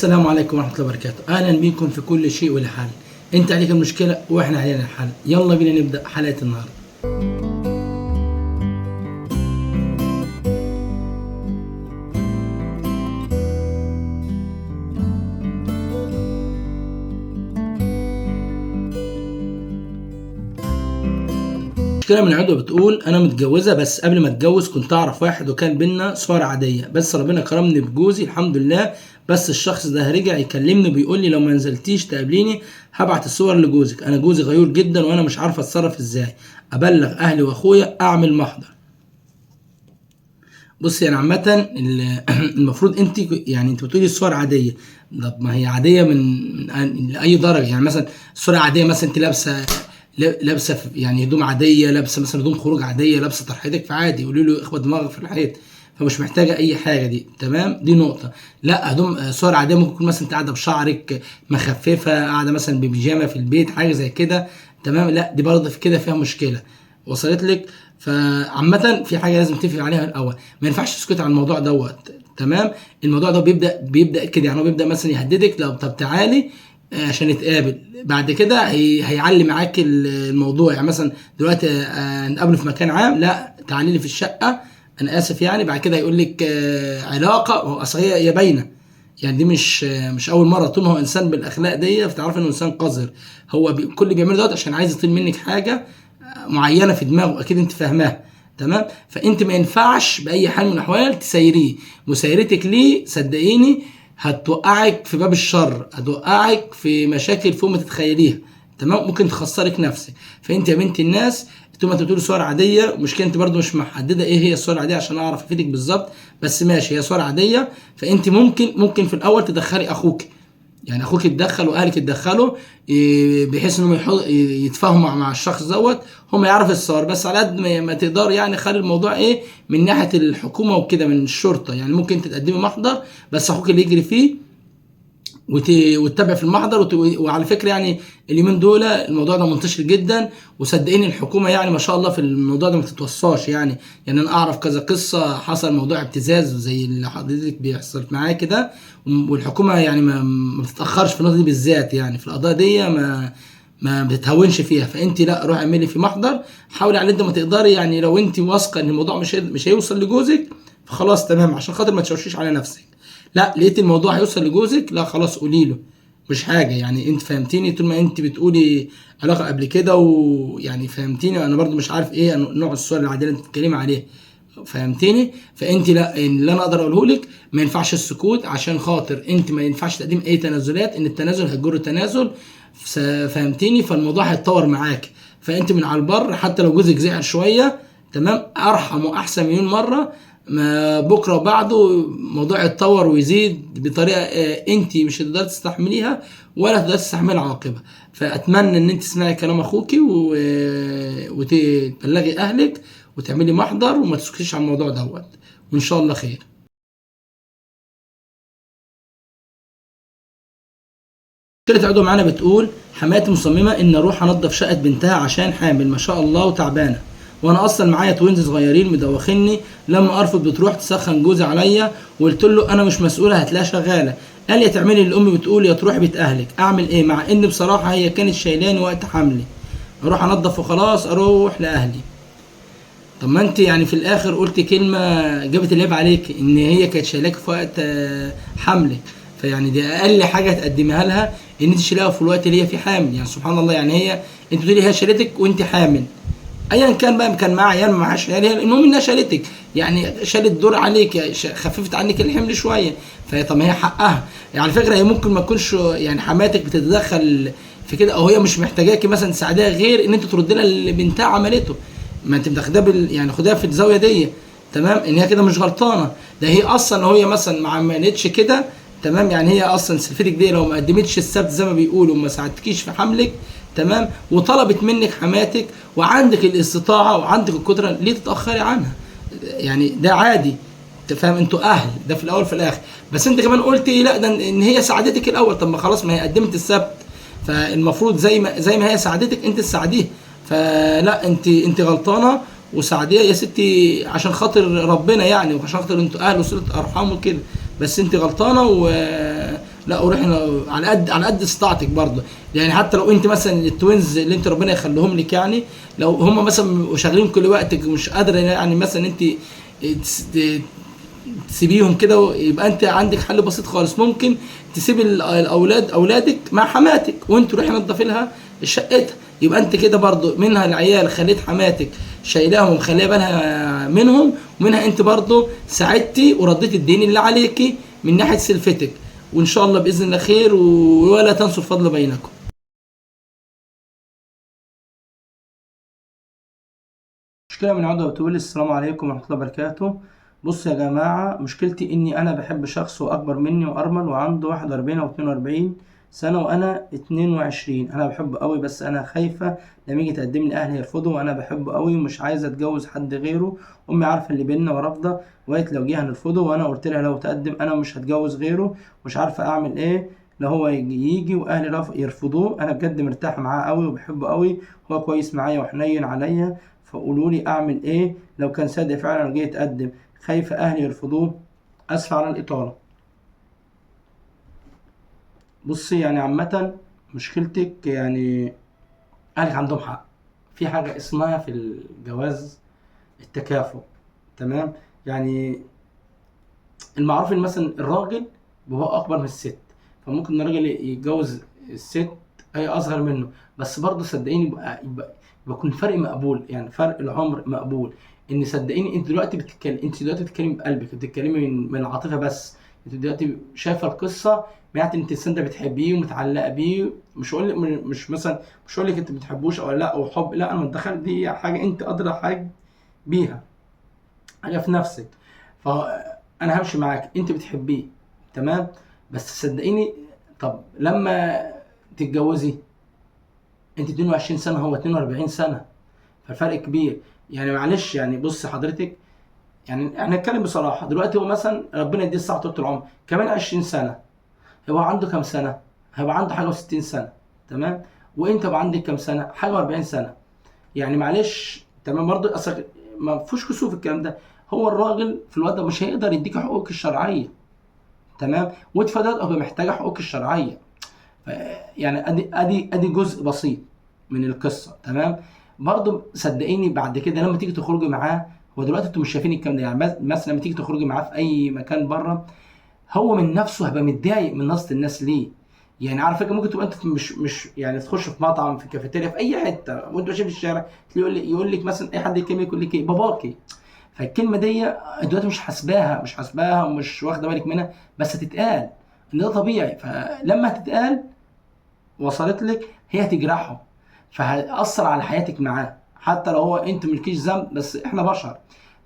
السلام عليكم ورحمة الله وبركاته. أهلا بكم في كل شيء وله حل. أنت عليك المشكلة وإحنا علينا الحل. يلا بينا نبدأ حلقة النهاردة. مشكلة من العدوى بتقول أنا متجوزة، بس قبل ما أتجوز كنت أعرف واحد وكان بينا صور عادية، بس ربنا كرمني بجوزي الحمد لله. بس الشخص ده رجع يكلمني بيقول لي لو ما نزلتيش تقابليني هبعت الصور لجوزك. أنا جوزي غيور جدا وأنا مش عارفة أتصرف إزاي، أبلغ أهلي وأخويا، أعمل محضر. بص يعني عامة المفروض انت يعني انت بتقولي الصور عادية. طب ما هي عادية من لأي درجة؟ يعني مثلا الصورة عادية، مثلا انت لابسة يعني هدوم عادية، لابسة مثلا هدوم خروج عادية، لابسة طرحتك فعادي يقولوا له اخبط دماغك في الحيط، فمش محتاجة أي حاجة دي. تمام، دي نقطة. لا هدوم صور عادية ممكن تكون مثلا انت قاعدة بشعرك مخففة، قاعدة مثلا ببيجامة في البيت، حاجة زي كده. تمام، لا دي برضه في كده فيها مشكلة. وصلت لك؟ فعامة في حاجة لازم تتفق عليها الأول، ما ينفعش تسكت عن الموضوع دوت. تمام، الموضوع ده بيبدأ كده، يعني هو بيبدأ مثلا يهددك لو طب تعالي عشان نتقابل. بعد كده هيعلي معاك الموضوع، يعني مثلا دلوقتي نقابله في مكان عام، لا تعالي لي في الشقة أنا آسف يعني. بعد كده هيقول لك علاقة، هو أصل هي باينة يعني، دي مش أول مرة. طول ما هو إنسان بالأخلاق دي فتعرف إنه إنسان قذر. هو كل اللي بيعمله دوت عشان عايز يطيل منك حاجة معينه في دماغه، اكيد انت فاهماها. تمام، فانت ما ينفعش باي حال من الاحوال تسيريه. مسيرتك ليه صدقيني هتوقعك في باب الشر، هتوقعك في مشاكل فوق ما تتخيليها. تمام، ممكن تخسرك نفسك. فانت يا بنت الناس طول ما انت بتقولي صور عاديه، مشكله انت برضو مش محدده ايه هي الصور العاديه عشان اعرف افيدك بالظبط. بس ماشي، هي صور عاديه. فانت ممكن في الاول تدخلي اخوك، يعني اخوك يتدخل واهلك يتدخلوا، بحيث انهم يتفاهموا مع الشخص دوت، هم يعرفوا الصور. بس على قد ما تقدر يعني خلي الموضوع ايه من ناحيه الحكومه وكده، من الشرطه. يعني ممكن انت تقدمي محضر بس اخوك اللي يجري فيه وتتابع في المحضر وعلى فكره يعني اليومين دول الموضوع ده منتشر جدا، وصدقيني الحكومه يعني ما شاء الله في الموضوع ده ما تتوصاش يعني. يعني انا اعرف كذا قصه حصل موضوع ابتزاز زي اللي حضرتك بيحصل معايا كده، والحكومه يعني ما بتتاخرش في النقطه دي بالذات، يعني في القضايا دي ما بتتهونش فيها. فانت لا روحي اعملي في محضر، حاولي على قد ما تقدري. يعني لو انت واثقه ان الموضوع مش هيوصل لجوزك فخلاص تمام، عشان خاطر ما تشوشيش على نفسك. لا لقيت الموضوع هيوصل لجوزك، لا خلاص قولي له، مش حاجه يعني. انت فهمتيني؟ طول ما انت بتقولي علاقه قبل كده ويعني فهمتيني، انا برضو مش عارف ايه نوع الصور العاديه اللي انت بتتكلمي عليه. فهمتيني؟ فانت لا، اللي انا اقدر اقوله لك ما ينفعش السكوت، عشان خاطر انت ما ينفعش تقديم اي تنازلات، ان التنازل هيجر تنازل. فهمتيني؟ فالموضوع هيتطور معاك. فانت من على البر حتى لو جوزك زعل شويه، تمام، ارحم واحسن مليون مره ما بكره وبعده الموضوع يتطور ويزيد بطريقه انت مش هتقدري تستحمليها ولا تقدري تستحملي عواقبها. فاتمنى ان انت تسمعي كلام اخوكي وتبلغي اهلك وتعملي محضر وما تسكتيش على الموضوع دوت، وان شاء الله خير. مشكلة عضو معانا بتقول حماتي مصممة ان اروح انضف شقة بنتها عشان حامل ما شاء الله وتعبانة، وانا اصلا معايا توينز صغيرين مدوخني. لما ارفض بتروح تسخن جوزي عليا، وقلت له انا مش مسؤولة هتلاقيها شغالة. قال يا تعملي اللي امي بتقول يا تروحي بيت اهلك. اعمل ايه؟ مع ان بصراحة هي كانت شايلاني وقت حملي. اروح انضف وخلاص اروح لاهلي. طب ما انت يعني في الاخر قلت كلمه جابت العيب عليك، ان هي كانت شايلاك في وقت حملك. فيعني دي اقل حاجه تقدمها لها، ان انت تشيلها في الوقت اللي هي فيه حامل. يعني سبحان الله، يعني هي انت بتقولي هي شالتك وانت حامل، ايا كان بقى كان معاها عيال ما معهاش عيال، هي المهم انها شالتك، يعني شالت دور عليك، خففت عنك الحمل شويه. طب ما هي حقها. يعني على فكره هي ممكن ما تكونش يعني حماتك بتتدخل في كده، او هي مش محتاجاكي مثلا تساعديها، غير ان انت ترد لها اللي بنتها عملته. ما انت بتاخدها يعني خدها في الزاويه دي. تمام، ان هي كده مش غلطانه، ده هي اصلا لو هي مثلا ما عملتش كده، تمام، يعني هي اصلا سلفتك دي لو ما قدمتش السبت زي ما بيقولوا وما ساعدتكيش في حملك، تمام، وطلبت منك حماتك وعندك الاستطاعه وعندك القدره، ليه تتاخري عنها؟ يعني ده عادي. تفهم؟ انتوا اهل، ده في الاول في الاخر. بس انت كمان قلتي لا ده ان هي ساعدتك الاول. طب ما خلاص، ما هي قدمت السبت، فالمفروض زي ما هي ساعدتك انت تساعديها. فلا انت غلطانه، وساعديها يا ستي عشان خاطر ربنا يعني، وعشان خاطر انتوا اهل وصلة ارحام وكده. بس انت غلطانه لا وروحي على قد استطاعتك برضه. يعني حتى لو انت مثلا التوينز اللي انت ربنا يخليهم لك، يعني لو هم مثلا شغالين كل وقتك مش قادره، يعني مثلا انت تسيبيهم كده، يبقى انت عندك حل بسيط خالص. ممكن تسيب اولادك مع حماتك، وانت روحي نضفي لها شقتها. يبقى انت كده برضو منها العيال خليت حماتك شايلاهم ومخليه بالها منهم، ومنها انت برضو ساعدتي ورديت الدين اللي عليكي من ناحيه سلفتك. وان شاء الله باذن الله خير، ولا تنسوا الفضل بينكم. مشكلة من عضو بتقول السلام عليكم ورحمة الله وبركاته. بص يا جماعة، مشكلتي إني أنا بحب شخص هو أكبر مني وأرمل وعنده 41 أو 42 سنة وأنا 22. أنا بحبه قوي، بس أنا خايفة لما يجي تقدم لي أهلي يرفضوا، وأنا بحبه قوي ومش عايزة أتجوز حد غيره. أمي عارفة اللي بينا ورافضة، وقالت لو جه هنرفضه، وأنا قلت لها لو تقدم أنا مش هتجوز غيره. مش عارفة أعمل إيه لو هو يجي وأهلي يرفضوه. أنا بجد مرتاح معاه قوي وبحبه قوي، هو كويس معايا وحنين عليا. فقولوا لي اعمل ايه لو كان صادق فعلا وجاي يتقدم؟ خايفه اهلي يرفضوه. اسف على الاطاله. بصي يعني عامه مشكلتك يعني اهلك عندهم حق. في حاجه اسمها في الجواز التكافؤ، تمام؟ يعني المعروف ان مثلا الراجل بيبقى اكبر من الست، فممكن الراجل يتجوز الست هي اصغر منه، بس برضه صدقيني يبقى يكون فرق مقبول، يعني فرق العمر مقبول. ان صدقيني انت دلوقتي بتتكلمي بقلبك، بتتكلمي من العاطفه بس. انت دلوقتي شايفه القصه بتاعت انت الانسان ده بتحبيه ومتعلقه بيه. مش هقول لك مش مثلا مش هقول لك انت بتحبوش او لا او حب، لا انا متدخل، دي حاجه انت ادرى حاجه بيها، حاجه في نفسك. فانا همشي معاك، انت بتحبيه تمام، بس صدقيني طب لما تتجوزي انت 22 سنه هو 42 سنه، فالفرق كبير. يعني معلش، يعني بص حضرتك، يعني احنا نتكلم بصراحه. دلوقتي هو مثلا ربنا يديه الصحه طول العمر، كمان 20 سنه هو عنده كام سنه؟ هيبقى عنده حاجه و60 سنه، تمام؟ وانت بقى عندك كام سنه؟ حاجه و40 سنه. يعني معلش تمام برضه، اصل ما فيهوش كسوف الكلام ده. هو الراجل في الوقت ده مش هيقدر يديك حقوقك الشرعيه، تمام؟ وانت فضلت ابقى محتاجه حقوقك الشرعيه. يعني ادي جزء بسيط من القصه، تمام؟ برضه صدقيني بعد كده لما تيجي تخرجي معاه، هو دلوقتي انتوا مش شايفين الكلام ده. يعني مثلا لما تيجي تخرجي معاه في اي مكان بره، هو من نفسه هيبقى متضايق من نظره الناس ليه. يعني على فكره ممكن تبقى انت مش يعني تخش في مطعم، في كافيتيريا، في اي حته وانت ماشي في الشارع، يقول لك مثلا اي حد يكلمك يقول لك ايه باباكي. فالكلمه دي دلوقتي مش حاسباها ومش واخده بالك منها، بس هتتقال ان ده طبيعي. فلما هتتقال وصلت لك، هي هتجرحه، فهتأثر على حياتك معاه. حتى لو هو انت ملكيش ذنب، بس احنا بشر.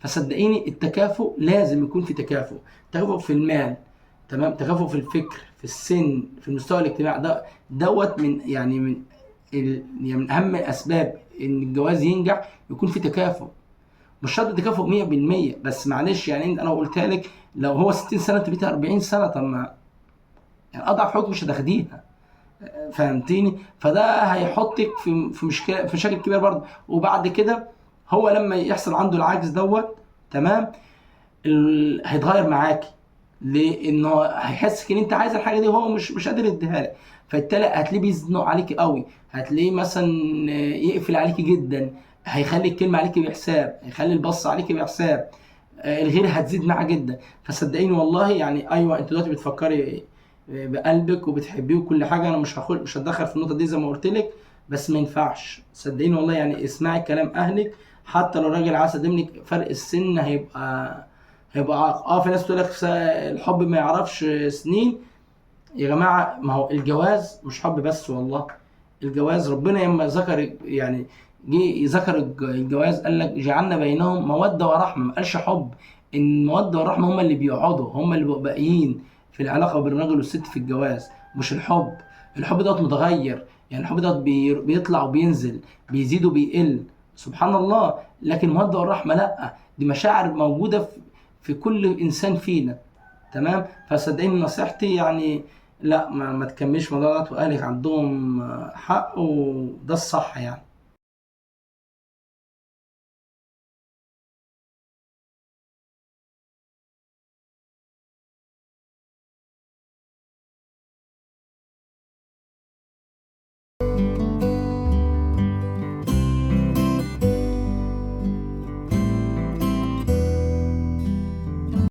فصدقيني التكافؤ لازم يكون في تكافؤ. تكافؤ في المال، تمام؟ تكافؤ في الفكر، في السن، في المستوى الاجتماعي. دوت من يعني يعني من اهم اسباب ان الجواز ينجح، يكون في تكافؤ. مش شرط تكافؤ 100%، بس معلش يعني انا قلت لك لو هو 60 سنه انت بقيت 40 سنه، طب ما يعني اضعف حقوق مش هتاخديها، فهمتيني؟ فده هيحطك في مشكله، في مشاكل كبيره برضه. وبعد كده هو لما يحصل عنده العجز دوت، تمام؟ هيتغير معاكي. ليه؟ انه هيحس ان انت عايز الحاجه دي وهو مش قادر يديها لك. فبالتالي هتلاقيه بيزنق عليكي قوي، هتلاقيه مثلا يقفل عليكي جدا، هيخلي الكلمه عليكي بحساب، هيخلي البص عليكي بحساب. الغيره هتزيد معاه جدا. فصدقيني والله، يعني ايوه انت دلوقتي بتفكري بقلبك وبتحبيه وكل حاجه، انا مش هتدخل في النقطه دي زي ما قلت لك، بس ما ينفعش. صدقيني والله، يعني اسمعي كلام اهلك. حتى لو راجل عايز يقدم لك، فرق السن هيبقى في ناس تقول لك الحب ما يعرفش سنين. يا جماعه ما هو الجواز مش حب بس والله. الجواز ربنا لما ذكر، يعني جه ذكر الجواز قال لك جعلنا بينهم موده ورحمه، ما قالش حب. ان الموده والرحمه هم اللي بيقعدوا، هم اللي بيبقوا باقيين في العلاقه بين الراجل والست في الجواز، مش الحب. الحب دوت متغير، يعني الحب دوت بيطلع وبينزل، بيزيد وبيقل، سبحان الله. لكن الموده والرحمه لا، دي مشاعر موجوده في كل انسان فينا، تمام؟ فصدقيني نصيحتي يعني لا، ما تكملش الموضوع ده، واهلك عندهم حق وده الصح يعني.